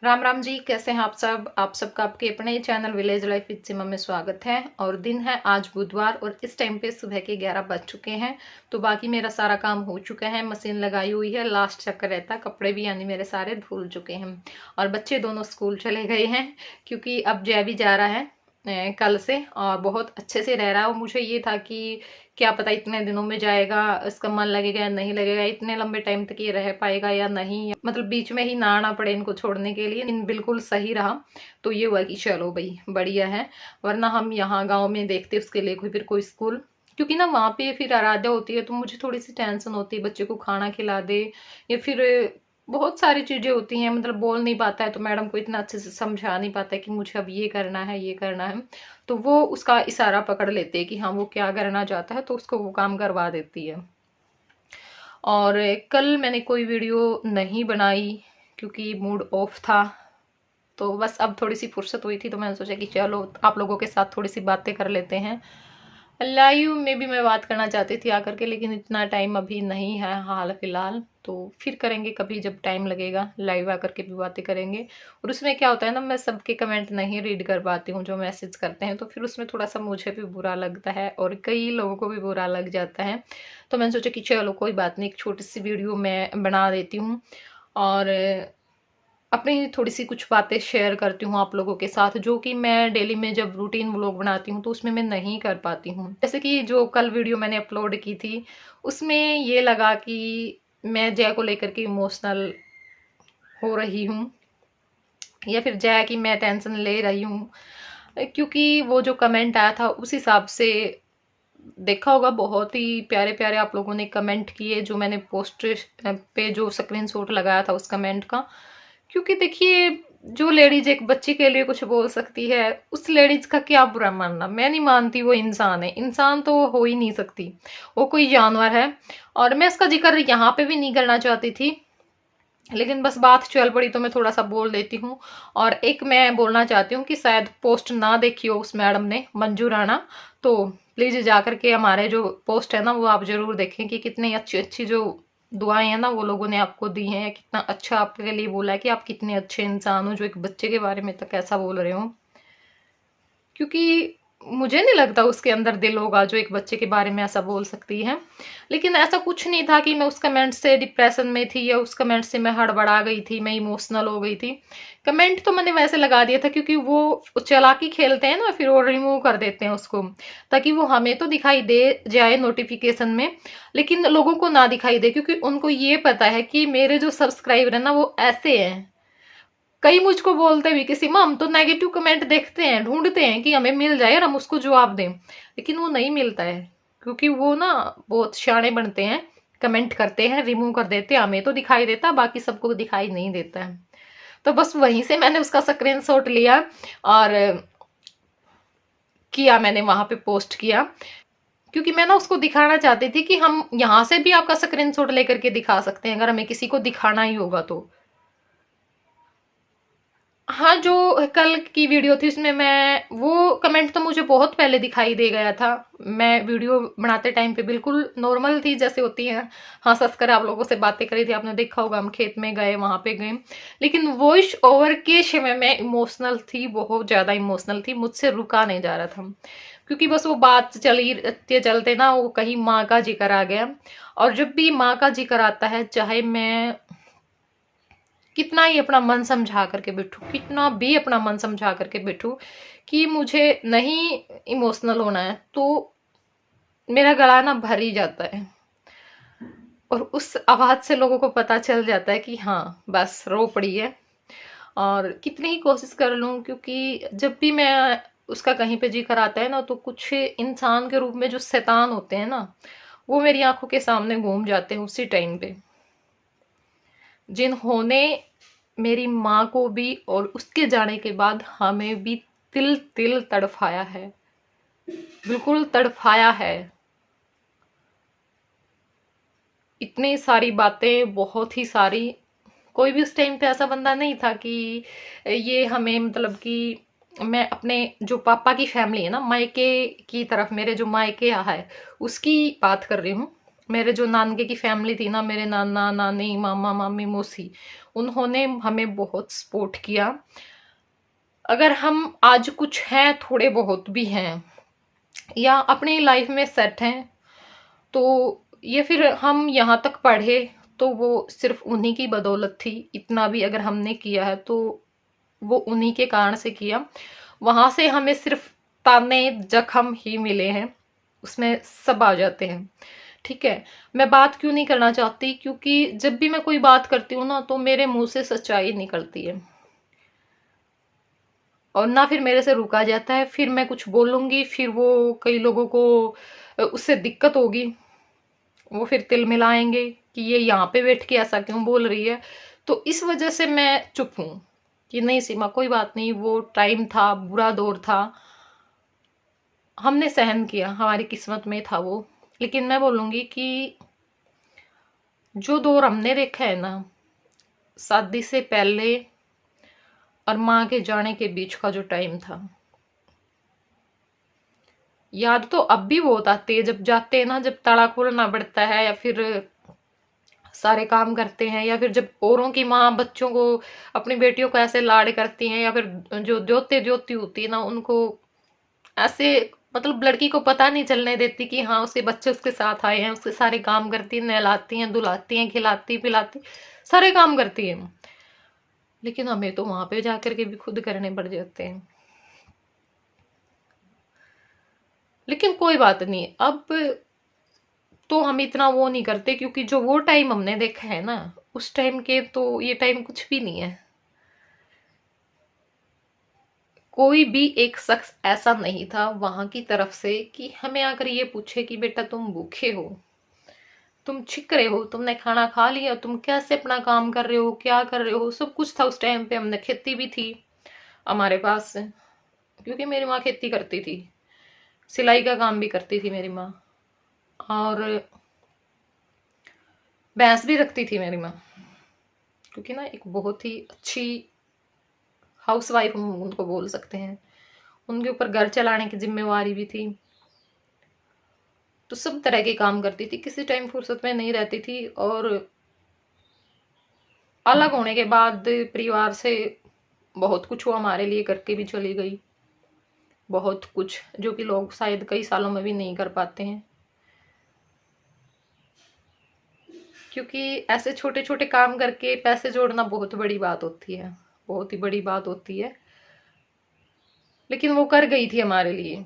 राम राम जी, कैसे हैं आप सबका आपके अपने चैनल विलेज लाइफ विद सिमा में स्वागत है। और दिन है आज बुधवार और इस टाइम पे सुबह के 11 बज चुके हैं। तो बाकी मेरा सारा काम हो चुका है, मशीन लगाई हुई है, लास्ट चक्कर रहता है, कपड़े भी यानी मेरे सारे धुल चुके हैं। और बच्चे दोनों स्कूल चले गए हैं क्योंकि अब जय भी जा रहा है कल से, और बहुत अच्छे से रह रहा है। और मुझे ये था कि क्या पता इतने दिनों में जाएगा, इसका मन लगेगा या नहीं लगेगा, इतने लंबे टाइम तक ये रह पाएगा या नहीं, मतलब बीच में ही ना आना पड़े इनको छोड़ने के लिए। इन बिल्कुल सही रहा। तो ये हुआ कि चलो भाई बढ़िया है, वरना हम यहाँ गांव में देखते उसके लिए कोई फिर कोई स्कूल, क्योंकि ना वहाँ पे फिर आराध्या होती है तो मुझे थोड़ी सी टेंशन होती है, बच्चे को खाना खिला दे या फिर बहुत सारी चीजें होती हैं, मतलब बोल नहीं पाता है तो मैडम को इतना अच्छे से समझा नहीं पाता है कि मुझे अब ये करना है ये करना है। तो वो उसका इशारा पकड़ लेते हैं कि हाँ वो क्या करना चाहता है, तो उसको वो काम करवा देती है। और कल मैंने कोई वीडियो नहीं बनाई क्योंकि मूड ऑफ था। तो बस अब थोड़ी सी फुर्सत हुई थी तो मैंने सोचा कि चलो आप लोगों के साथ थोड़ी सी बातें कर लेते हैं। लाइव में भी मैं बात करना चाहती थी आकर के, लेकिन इतना टाइम अभी नहीं है हाल फिलहाल। तो फिर करेंगे कभी जब टाइम लगेगा, लाइव आकर के भी बातें करेंगे। और उसमें क्या होता है ना, मैं सबके कमेंट नहीं रीड कर पाती हूँ जो मैसेज करते हैं, तो फिर उसमें थोड़ा सा मुझे भी बुरा लगता है और कई लोगों को भी बुरा लग जाता है। तो मैंने सोचा कि चलो कोई बात नहीं, एक छोटी सी वीडियो मैं बना देती हूँ और अपनी थोड़ी सी कुछ बातें शेयर करती हूँ आप लोगों के साथ, जो कि मैं डेली में जब रूटीन व्लॉग बनाती हूँ तो उसमें मैं नहीं कर पाती हूँ। जैसे कि जो कल वीडियो मैंने अपलोड की थी उसमें ये लगा कि मैं जय को लेकर के इमोशनल हो रही हूँ या फिर जय की मैं टेंशन ले रही हूँ, क्योंकि वो जो कमेंट आया था उस हिसाब से देखा होगा, बहुत ही प्यारे प्यारे आप लोगों ने कमेंट किए जो मैंने पोस्ट पे जो स्क्रीनशॉट लगाया था उस कमेंट का। क्योंकि देखिए, जो लेडीज एक बच्चे के लिए कुछ बोल सकती है, उस लेडीज का क्या बुरा मानना। मैं नहीं मानती वो इंसान है, इंसान तो हो ही नहीं सकती, वो कोई जानवर है। और मैं इसका जिक्र यहाँ पे भी नहीं करना चाहती थी, लेकिन बस बात चल पड़ी तो मैं थोड़ा सा बोल देती हूँ। और एक मैं बोलना चाहती हूँ कि शायद पोस्ट ना देखी हो उस मैडम ने, मंजू राणा, तो प्लीज जाकर के हमारे जो पोस्ट है ना वो आप जरूर देखें कि कितनी अच्छी अच्छी जो दुआएं हैं ना वो लोगों ने आपको दी हैं, कितना अच्छा आपके लिए बोला है कि आप कितने अच्छे इंसान हो जो एक बच्चे के बारे में तक ऐसा बोल रहे हो। क्योंकि मुझे नहीं लगता उसके अंदर दिल होगा जो एक बच्चे के बारे में ऐसा बोल सकती है। लेकिन ऐसा कुछ नहीं था कि मैं उस कमेंट से डिप्रेशन में थी या उस कमेंट से मैं हड़बड़ा गई थी, मैं इमोशनल हो गई थी। कमेंट तो मैंने वैसे लगा दिया था क्योंकि वो चालाकी खेलते हैं ना, फिर वो रिमूव कर देते हैं उसको, ताकि वो हमें तो दिखाई दे जाए नोटिफिकेशन में लेकिन लोगों को ना दिखाई दे, क्योंकि उनको ये पता है कि मेरे जो सब्सक्राइबर है ना वो ऐसे हैं। कई मुझको बोलते भी कि सीमा हम तो नेगेटिव कमेंट देखते हैं, ढूंढते हैं कि हमें मिल जाए और हम उसको जवाब दें, लेकिन वो नहीं मिलता है। क्योंकि वो ना बहुत शाणे बनते हैं, कमेंट करते हैं रिमूव कर देते हैं, हमें तो दिखाई देता, बाकी सबको दिखाई नहीं देता है। तो बस वहीं से मैंने उसका स्क्रीनशॉट लिया और किया, मैंने वहां पे पोस्ट किया, क्योंकि मैं ना उसको दिखाना चाहती थी कि हम यहाँ से भी आपका स्क्रीनशॉट लेकर के दिखा सकते हैं अगर हमें किसी को दिखाना ही होगा तो। हाँ, जो कल की वीडियो थी उसमें मैं वो कमेंट तो मुझे बहुत पहले दिखाई दे गया था। मैं वीडियो बनाते टाइम पे बिल्कुल नॉर्मल थी जैसे होती है, हंस हंस कर आप लोगों से बातें करी थी, आपने देखा होगा, हम खेत में गए वहां पे गए। लेकिन वॉइस ओवर के समय में इमोशनल थी, बहुत ज्यादा इमोशनल थी, मुझसे रुका नहीं जा रहा था। क्योंकि बस वो बात चली चलते ना वो कहीं माँ का जिक्र आ गया। और जब भी माँ का जिक्र आता है, चाहे मैं कितना ही अपना मन समझा करके बैठू, कितना भी अपना मन समझा करके बैठू कि मुझे नहीं इमोशनल होना है, तो मेरा गला ना भर ही जाता है। और उस आवाज से लोगों को पता चल जाता है कि हाँ बस रो पड़ी है। और कितनी ही कोशिश कर लूं, क्योंकि जब भी मैं उसका कहीं पे जिक्र आता है ना तो कुछ इंसान के रूप में जो शैतान होते हैं ना वो मेरी आंखों के सामने घूम जाते हैं उसी टाइम पे, जिन्होंने मेरी माँ को भी और उसके जाने के बाद हमें भी तिल तिल तड़फाया है, बिल्कुल तड़फाया है। इतनी सारी बातें, बहुत ही सारी, कोई भी उस टाइम पे ऐसा बंदा नहीं था कि ये हमें, मतलब कि मैं अपने जो पापा की फैमिली है ना, मायके की तरफ, मेरे जो मायके यहाँ है उसकी बात कर रही हूँ। मेरे जो नानके की फैमिली थी ना, मेरे नाना नानी मामा मामी मौसी, उन्होंने हमें बहुत सपोर्ट किया। अगर हम आज कुछ हैं, थोड़े बहुत भी हैं, या अपनी लाइफ में सेट हैं, तो ये फिर हम यहाँ तक पढ़े तो वो सिर्फ उन्हीं की बदौलत थी। इतना भी अगर हमने किया है तो वो उन्हीं के कारण से किया। वहां से हमें सिर्फ ताने जख्म ही मिले हैं, उसमें सब आ जाते हैं। ठीक है, मैं बात क्यों नहीं करना चाहती, क्योंकि जब भी मैं कोई बात करती हूँ ना, तो मेरे मुंह से सच्चाई निकलती है और ना फिर मेरे से रुका जाता है। फिर मैं कुछ बोलूंगी, फिर वो कई लोगों को उससे दिक्कत होगी, वो फिर तिल मिलाएंगे कि ये यहाँ पे बैठ के ऐसा क्यों बोल रही है। तो इस वजह से मैं चुप हूं कि नहीं सीमा, कोई बात नहीं, वो टाइम था, बुरा दौर था, हमने सहन किया, हमारी किस्मत में था वो। लेकिन मैं बोलूंगी कि जो दौर हमने देखा है ना, शादी से पहले और माँ के जाने के बीच का जो टाइम था, याद तो अब भी बहुत आती है। जब जाते हैं ना, जब तड़ा खोलना पड़ता है, या फिर सारे काम करते हैं, या फिर जब औरों की माँ बच्चों को, अपनी बेटियों को ऐसे लाड करती हैं, या फिर जो द्योते द्योती होती है ना, उनको ऐसे, मतलब लड़की को पता नहीं चलने देती कि हाँ उसके बच्चे उसके साथ आए हैं। उसके सारे काम करती हैं, नहलाती हैं, धुलाती हैं, खिलाती पिलाती, सारे काम करती हैं। लेकिन हमें तो वहां पे जाकर के भी खुद करने पड़ जाते हैं। लेकिन कोई बात नहीं, अब तो हम इतना वो नहीं करते, क्योंकि जो वो टाइम हमने देखा है ना, उस टाइम के तो ये टाइम कुछ भी नहीं है। कोई भी एक शख्स ऐसा नहीं था वहां की तरफ से कि हमें आकर ये पूछे कि बेटा तुम भूखे हो, तुम छिक रहे हो, तुमने खाना खा लिया, तुम कैसे अपना काम कर रहे हो, क्या कर रहे हो। सब कुछ था उस टाइम पे। हमने खेती भी थी हमारे पास, क्योंकि मेरी माँ खेती करती थी, सिलाई का काम भी करती थी मेरी माँ, और भैंस भी रखती थी मेरी माँ, क्योंकि ना एक बहुत ही अच्छी हाउस वाइफ हम उनको बोल सकते हैं। उनके ऊपर घर चलाने की जिम्मेवारी भी थी, तो सब तरह के काम करती थी, किसी टाइम फुर्सत में नहीं रहती थी। और अलग होने के बाद परिवार से बहुत कुछ वो हमारे लिए करके भी चली गई, बहुत कुछ जो कि लोग शायद कई सालों में भी नहीं कर पाते हैं, क्योंकि ऐसे छोटे छोटे काम करके पैसे जोड़ना बहुत बड़ी बात होती है, बहुत ही बड़ी बात होती है। लेकिन वो कर गई थी हमारे लिए,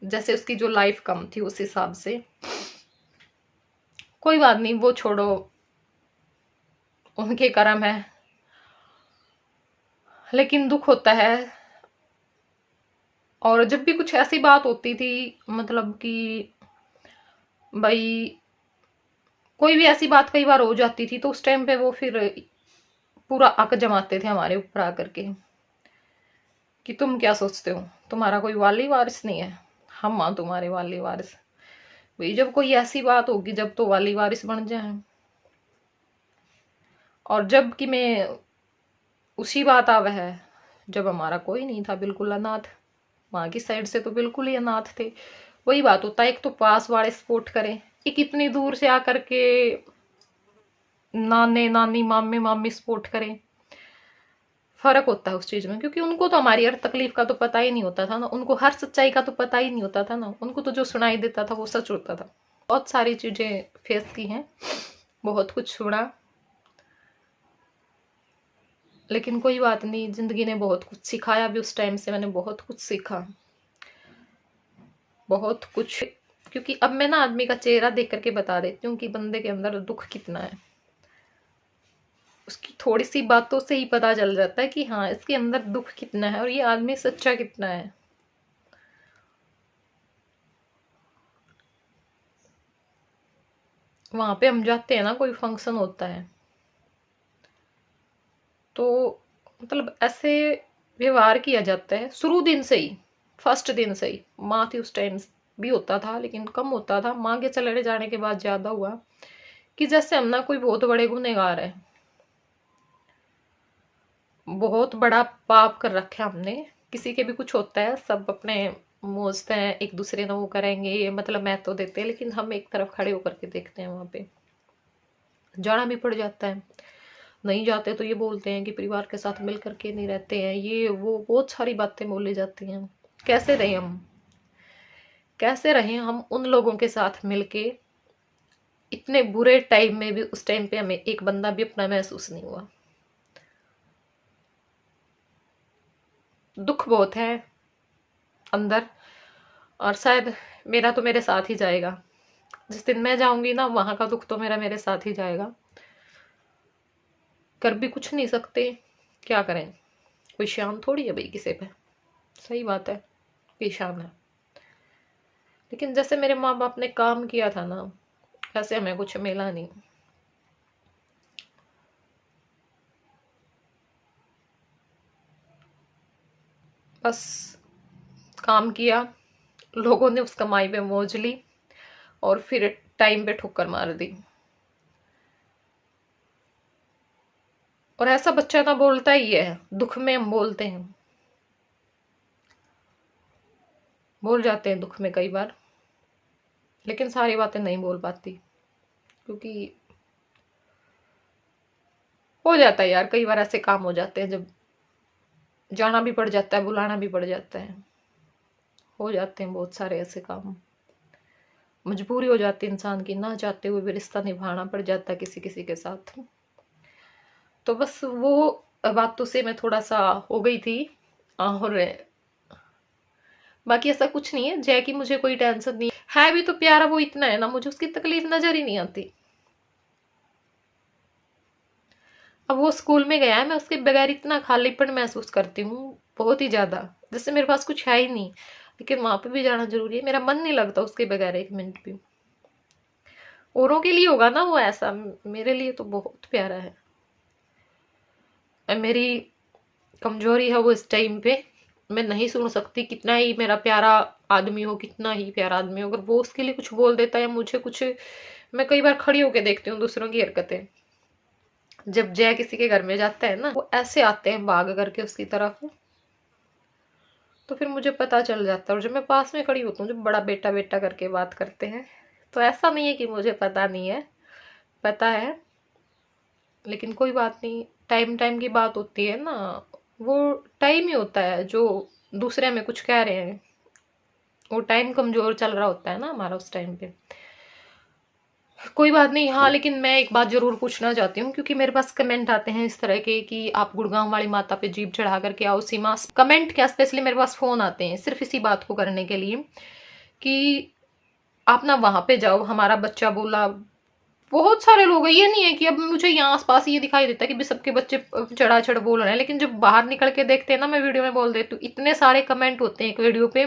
जैसे उसकी जो लाइफ कम थी उस हिसाब से। कोई बात नहीं, वो छोड़ो, उनके कर्म है। लेकिन दुख होता है। और जब भी कुछ ऐसी बात होती थी, मतलब कि भाई कोई भी ऐसी बात कई बार हो जाती थी, तो उस टाइम पे वो फिर पूरा हक जमाते थे हमारे ऊपर आकर के कि तुम क्या सोचते हो, तुम्हारा कोई वाली वारिस नहीं है, हम हाँ तुम्हारे वाली वारिस। भाई जब कोई ऐसी बात होगी, जब तो वाली वारिस बन जाए। और जब कि मैं उसी बात आवे है जब हमारा कोई नहीं था, बिल्कुल अनाथ, माँ की साइड से तो बिल्कुल ही अनाथ थे। वही बात होता है, एक तो पास वाले सपोर्ट करें, एक इतनी दूर से आकर के नाने नानी मामे मामी सपोर्ट करें। फर्क होता है उस चीज में, क्योंकि उनको तो हमारी हर तकलीफ का तो पता ही नहीं होता था ना, उनको हर सच्चाई का तो पता ही नहीं होता था ना, उनको तो जो सुनाई देता था वो सच होता था। बहुत सारी चीजें फेस की हैं, बहुत कुछ सुना, लेकिन कोई बात नहीं, जिंदगी ने बहुत कुछ सिखाया भी। उस टाइम से मैंने बहुत कुछ सीखा, बहुत कुछ। क्योंकि अब मैं ना आदमी का चेहरा देख करके बता देती हूँ कि बंदे के अंदर दुख कितना है। उसकी थोड़ी सी बातों से ही पता चल जाता है कि हाँ इसके अंदर दुख कितना है और ये आदमी सच्चा कितना है। वहां पे हम जाते हैं ना, कोई फंक्शन होता है, तो मतलब ऐसे व्यवहार किया जाता है शुरू दिन से ही, फर्स्ट दिन से ही। माँ थी उस टाइम भी होता था, लेकिन कम होता था, माँ के चले जाने के बाद ज्यादा हुआ, कि जैसे हम ना कोई बहुत बड़े गुनहगार है, बहुत बड़ा पाप कर रखा है हमने। किसी के भी कुछ होता है, सब अपने मोजते हैं एक दूसरे ने वो करेंगे, ये मतलब मैं तो देते हैं, लेकिन हम एक तरफ खड़े होकर के देखते हैं। वहां पे जाना भी पड़ जाता है, नहीं जाते तो ये बोलते हैं कि परिवार के साथ मिल करके नहीं रहते हैं, ये वो बहुत सारी बातें बोली जाती हैं। कैसे रहे हम, कैसे रहे हम उन लोगों के साथ मिलके इतने बुरे टाइम में भी। उस टाइम पे हमें एक बंदा भी अपना महसूस नहीं हुआ। दुख बहुत है अंदर, और शायद मेरा तो मेरे साथ ही जाएगा। जिस दिन मैं जाऊंगी ना, वहां का दुख तो मेरा मेरे साथ ही जाएगा। कर भी कुछ नहीं सकते, क्या करें, कोई शान थोड़ी है भाई किसी पे। सही बात है, कोई शान है, लेकिन जैसे मेरे माँ बाप ने काम किया था ना, ऐसे हमें कुछ मिला नहीं। बस काम किया, लोगों ने उस कमाई पे मौज ली, और फिर टाइम पे ठोकर मार दी। और ऐसा बच्चा ना बोलता ही है, दुख में हम बोलते हैं, बोल जाते हैं दुख में कई बार, लेकिन सारी बातें नहीं बोल पाती, क्योंकि हो जाता है यार, कई बार ऐसे काम हो जाते हैं जब जाना भी पड़ जाता है, बुलाना भी पड़ जाता है। हो जाते हैं बहुत सारे ऐसे काम, मजबूरी हो जाती है इंसान की, ना चाहते हुए भी रिश्ता निभाना पड़ जाता है किसी किसी के साथ। तो बस वो बातों से मैं थोड़ा सा हो गई थी। और बाकी ऐसा कुछ नहीं है, जय की मुझे कोई टेंशन नहीं है, भी तो प्यारा वो इतना है ना, मुझे उसकी तकलीफ नजर ही नहीं आती। अब वो स्कूल में गया है, मैं उसके बगैर इतना खालीपन महसूस करती हूँ, बहुत ही ज्यादा, जैसे मेरे पास कुछ है ही नहीं। लेकिन वहां पे भी जाना जरूरी है, मेरा मन नहीं लगता उसके बगैर एक मिनट भी। औरों के लिए होगा ना वो ऐसा, मेरे लिए तो बहुत प्यारा है। मेरी कमजोरी है वो इस टाइम पे, मैं नहीं सुन सकती, कितना ही मेरा प्यारा आदमी हो, कितना ही प्यारा आदमी हो, अगर वो उसके लिए कुछ बोल देता है या मुझे कुछ, मैं कई बार खड़ी होके देखती हूँ दूसरों की हरकतें। जब जय किसी के घर में जाता है ना, वो ऐसे आते हैं भाग करके उसकी तरफ, तो फिर मुझे पता चल जाता है। और जब मैं पास में खड़ी होती हूँ, जब बड़ा बेटा बेटा करके बात करते हैं, तो ऐसा नहीं है कि मुझे पता नहीं है, पता है, लेकिन कोई बात नहीं, टाइम टाइम की बात होती है ना, वो टाइम ही होता है जो दूसरे हमें कुछ कह रहे हैं, वो टाइम कमजोर चल रहा होता है ना हमारा उस टाइम पे। कोई बात नहीं। हाँ, लेकिन मैं एक बात जरूर पूछना चाहती हूँ, क्योंकि मेरे पास कमेंट आते हैं इस तरह के कि आप गुड़गांव वाली माता पे जीभ चढ़ा करके आओ सीमा। कमेंट क्या, स्पेशली मेरे पास फोन आते हैं सिर्फ इसी बात को करने के लिए कि आप ना वहां पे जाओ, हमारा बच्चा बोला। बहुत सारे लोग हैं, ये नहीं है कि अब मुझे यहाँ आसपास ये दिखाई देता है कि भी सबके बच्चे चढ़ा चढ़ बोल रहे हैं, लेकिन जब बाहर निकल के देखते हैं ना, मैं वीडियो में बोल देती हूँ, इतने सारे कमेंट होते हैं एक वीडियो पे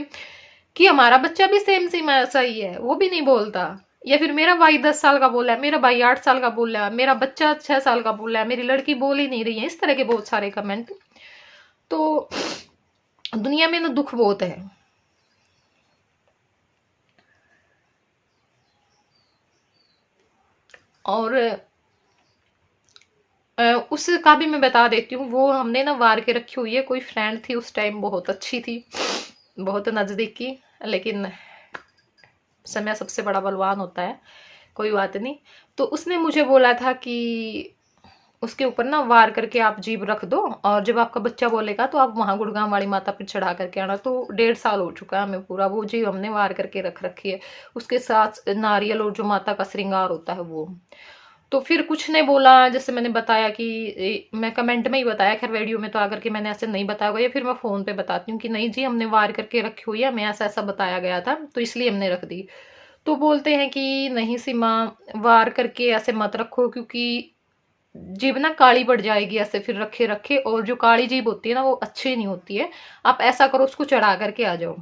कि हमारा बच्चा भी सेम सेम ऐसा ही है, वो भी नहीं बोलता, या फिर मेरा भाई 10 साल का बोला है, मेरा भाई 8 साल का बोला है, मेरा बच्चा 6 साल का बोला है, मेरी लड़की बोल ही नहीं रही है, इस तरह के बहुत सारे कमेंट। तो दुनिया में ना दुख बहुत है। और उसका भी मैं बता देती हूँ, वो हमने ना वार के रखी हुई है, कोई फ्रेंड थी उस टाइम, बहुत अच्छी थी, बहुत नजदीकी, लेकिन समय सबसे बड़ा बलवान होता है, कोई बात नहीं। तो उसने मुझे बोला था कि उसके ऊपर ना वार करके आप जीभ रख दो, और जब आपका बच्चा बोलेगा तो आप वहां गुड़गांव वाली माता पे चढ़ा करके आना। तो 1.5 साल हो चुका है हमें पूरा, वो जीभ हमने वार करके रख रखी है, उसके साथ नारियल और जो माता का श्रृंगार होता है वो। तो फिर कुछ ने बोला, जैसे मैंने बताया कि मैं कमेंट में ही बताया, खैर वीडियो में तो आकर के मैंने ऐसे नहीं बताया हुआ, या फिर मैं फोन पे बताती हूँ कि नहीं जी हमने वार करके रखी हुई है, हमें ऐसा ऐसा बताया गया था तो इसलिए हमने रख दी। तो बोलते हैं कि नहीं सीमा, वार करके ऐसे मत रखो, क्योंकि जीभ ना काली पड़ जाएगी ऐसे फिर रखे रखे, और जो काली जीभ होती है ना वो अच्छी नहीं होती है। आप ऐसा करो, उसको चढ़ा करके आ जाओ,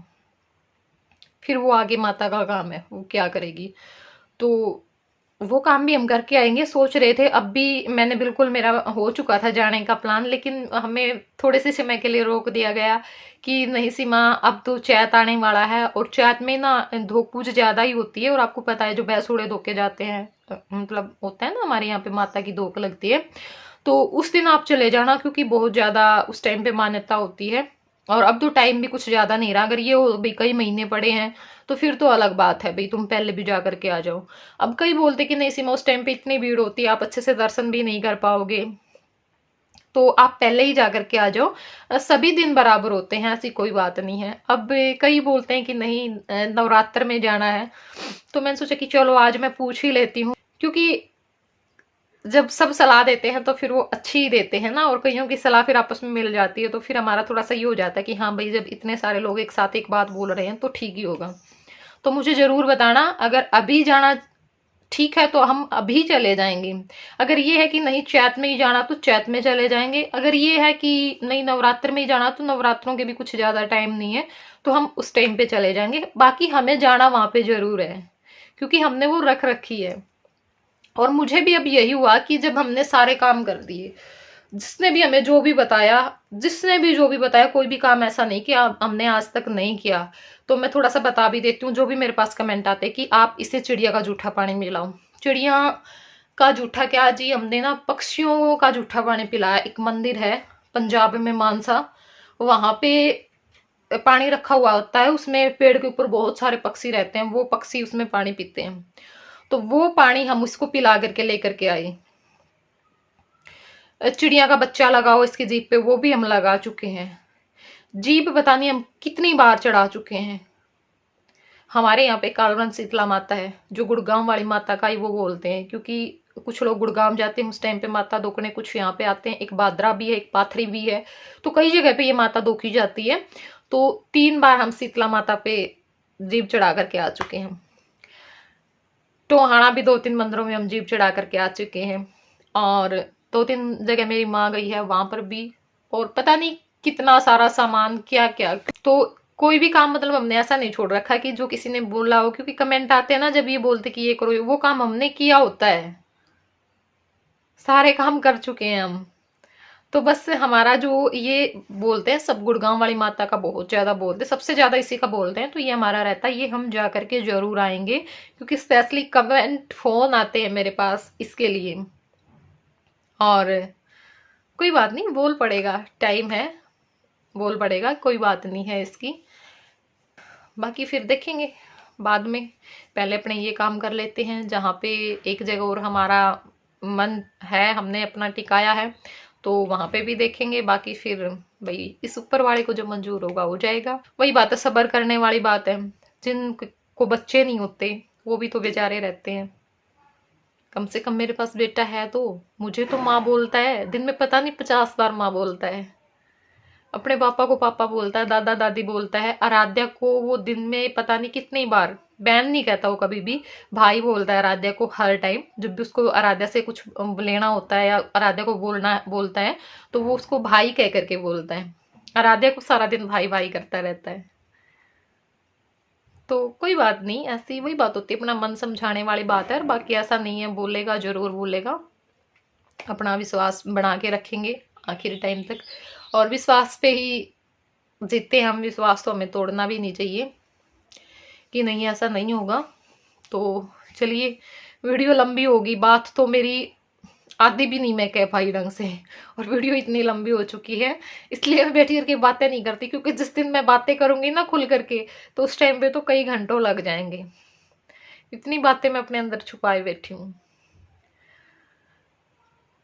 फिर वो आगे माता का काम है, वो क्या करेगी। तो वो काम भी हम करके आएंगे, सोच रहे थे। अब भी मैंने बिल्कुल, मेरा हो चुका था जाने का प्लान, लेकिन हमें थोड़े से समय के लिए रोक दिया गया कि नहीं सीमा, अब तो चैत आने वाला है, और चैत में ना धोक पूज ज्यादा ही होती है, और आपको पता है जो भैंसूड़े धोके जाते हैं, मतलब होता है ना हमारे यहाँ पे माता की धोक लगती है, तो उस दिन आप चले जाना, क्योंकि बहुत ज्यादा उस टाइम पे मान्यता होती है। और अब तो टाइम भी कुछ ज्यादा नहीं रहा, अगर ये हो भाई कई महीने पड़े हैं तो फिर तो अलग बात है भाई, तुम पहले भी जा करके आ जाओ। अब कई बोलते कि नहीं सीमा उस टाइम पे इतनी भीड़ होती है, आप अच्छे से दर्शन भी नहीं कर पाओगे, तो आप पहले ही जा करके आ जाओ। सभी दिन बराबर होते हैं, ऐसी कोई बात नहीं है। अब कई बोलते हैं कि नहीं नवरात्र में जाना है, तो मैंने सोचा कि चलो आज मैं पूछ ही लेती हूँ, क्योंकि जब सब सलाह देते हैं तो फिर वो अच्छी ही देते हैं ना, और कईयों की सलाह फिर आपस में मिल जाती है, तो फिर हमारा थोड़ा सा ये हो जाता है कि हाँ भाई जब इतने सारे लोग एक साथ एक बात बोल रहे हैं तो ठीक ही होगा। तो मुझे जरूर बताना, अगर अभी जाना ठीक है तो हम अभी चले जाएंगे, अगर ये है कि नहीं चैत में ही जाना तो चैत में चले जाएंगे, अगर ये है कि नहीं नवरात्र में ही जाना तो नवरात्रों के भी कुछ ज्यादा टाइम नहीं है तो हम उस टाइम पे चले जाएंगे। बाकी हमें जाना वहां पे जरूर है, क्योंकि हमने वो रख रखी है। और मुझे भी अब यही हुआ कि जब हमने सारे काम कर दिए, जिसने भी हमें जो भी बताया, जिसने भी जो भी बताया, कोई भी काम ऐसा नहीं कि हमने आज तक नहीं किया। तो मैं थोड़ा सा बता भी देती हूँ, जो भी मेरे पास कमेंट आते हैं कि आप इसे चिड़िया का जूठा पानी मिलाओ। चिड़िया का जूठा क्या जी, हमने ना पक्षियों का जूठा पानी पिलाया। एक मंदिर है पंजाब में मानसा, वहां पे पानी रखा हुआ होता है, उसमें पेड़ के ऊपर बहुत सारे पक्षी रहते हैं, वो पक्षी उसमें पानी पीते हैं, तो वो पानी हम उसको पिला करके लेकर के आए। चिड़िया का बच्चा लगाओ इसकी जीप पे, वो भी हम लगा चुके हैं। जीप पता नहीं हम कितनी बार चढ़ा चुके हैं। हमारे यहाँ पे कालवन शीतला माता है, जो गुड़गांव वाली माता का ही वो बोलते हैं, क्योंकि कुछ लोग गुड़गांव जाते हैं उस टाइम पे माता दोकने, कुछ यहाँ पे आते हैं। एक बादरा भी है, एक पाथरी भी है, तो कई जगह पे ये माता दोखी जाती है। तो 3 बार हम शीतला माता पे जीप चढ़ा करके आ चुके हैं। टोहाना भी 2-3 मंदिरों में हम जीप चढ़ा करके आ चुके हैं, और 2-3 जगह मेरी माँ गई है वहां पर भी, और पता नहीं कितना सारा सामान क्या क्या। तो कोई भी काम मतलब हमने ऐसा नहीं छोड़ रखा कि जो किसी ने बोला हो, क्योंकि कमेंट आते हैं ना जब ये बोलते कि ये करो, वो काम हमने किया होता है, सारे काम कर चुके हैं हम। तो बस हमारा जो ये बोलते हैं सब, गुड़गांव वाली माता का बहुत ज्यादा बोलते हैं, सबसे ज्यादा इसी का बोलते हैं, तो ये हमारा रहता है, ये हम जा करके जरूर आएंगे, क्योंकि स्पेशली कमेंट फोन आते हैं मेरे पास इसके लिए। और कोई बात नहीं, बोल पड़ेगा, टाइम है, बोल पड़ेगा, कोई बात नहीं है इसकी। बाकी फिर देखेंगे बाद में, पहले अपने ये काम कर लेते हैं, जहाँ पे एक जगह और हमारा मन है, हमने अपना टिकाया है, तो वहां पे भी देखेंगे। बाकी फिर भाई इस ऊपर वाले को जो मंजूर होगा हो जाएगा। वही बात है, सब्र करने वाली बात है। जिन को बच्चे नहीं होते वो भी तो बेचारे रहते हैं, कम से कम मेरे पास बेटा है, तो मुझे तो माँ बोलता है दिन में पता नहीं 50 बार माँ बोलता है, अपने पापा को पापा बोलता है, दादा दादी बोलता है, आराध्या को वो दिन में पता नहीं कितनी बार, बहन नहीं कहता वो कभी भी, भाई बोलता है आराध्या को हर टाइम। जब भी उसको आराध्या से कुछ लेना होता है या आराध्या को बोलना बोलता है, तो वो उसको भाई कह करके बोलता है। आराध्या को सारा दिन भाई भाई करता रहता है। तो कोई बात नहीं, ऐसी वही बात होती है, अपना मन समझाने वाली बात है। और बाकी ऐसा नहीं है, बोलेगा जरूर बोलेगा, अपना विश्वास बना के रखेंगे आखिरी टाइम तक, और विश्वास पे ही जीते हम। विश्वास तो हमें तोड़ना भी नहीं चाहिए कि नहीं ऐसा नहीं होगा। तो चलिए, वीडियो लंबी होगी, बात तो मेरी आधी भी नहीं मैं कह पाई ढंग से, और वीडियो इतनी लंबी हो चुकी है, इसलिए मैं बैठ करके बातें नहीं करती, क्योंकि जिस दिन मैं बातें करूंगी ना खुल करके, तो उस टाइम पे तो कई घंटों लग जाएंगे। इतनी बातें मैं अपने अंदर छुपाए बैठी हूँ,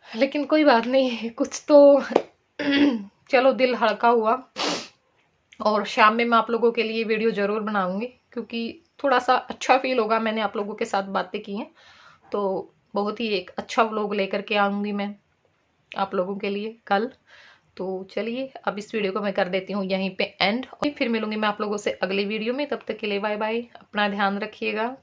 लेकिन कोई बात नहीं, कुछ तो चलो दिल हल्का हुआ। और शाम में मैं आप लोगों के लिए वीडियो जरूर बनाऊंगी, क्योंकि थोड़ा सा अच्छा फील होगा, मैंने आप लोगों के साथ बातें की हैं, तो बहुत ही एक अच्छा व्लॉग लेकर के आऊंगी मैं आप लोगों के लिए कल। तो चलिए अब इस वीडियो को मैं कर देती हूँ यहीं पे एंड, और फिर मिलूंगी मैं आप लोगों से अगली वीडियो में। तब तक के लिए बाय बाय, अपना ध्यान रखिएगा।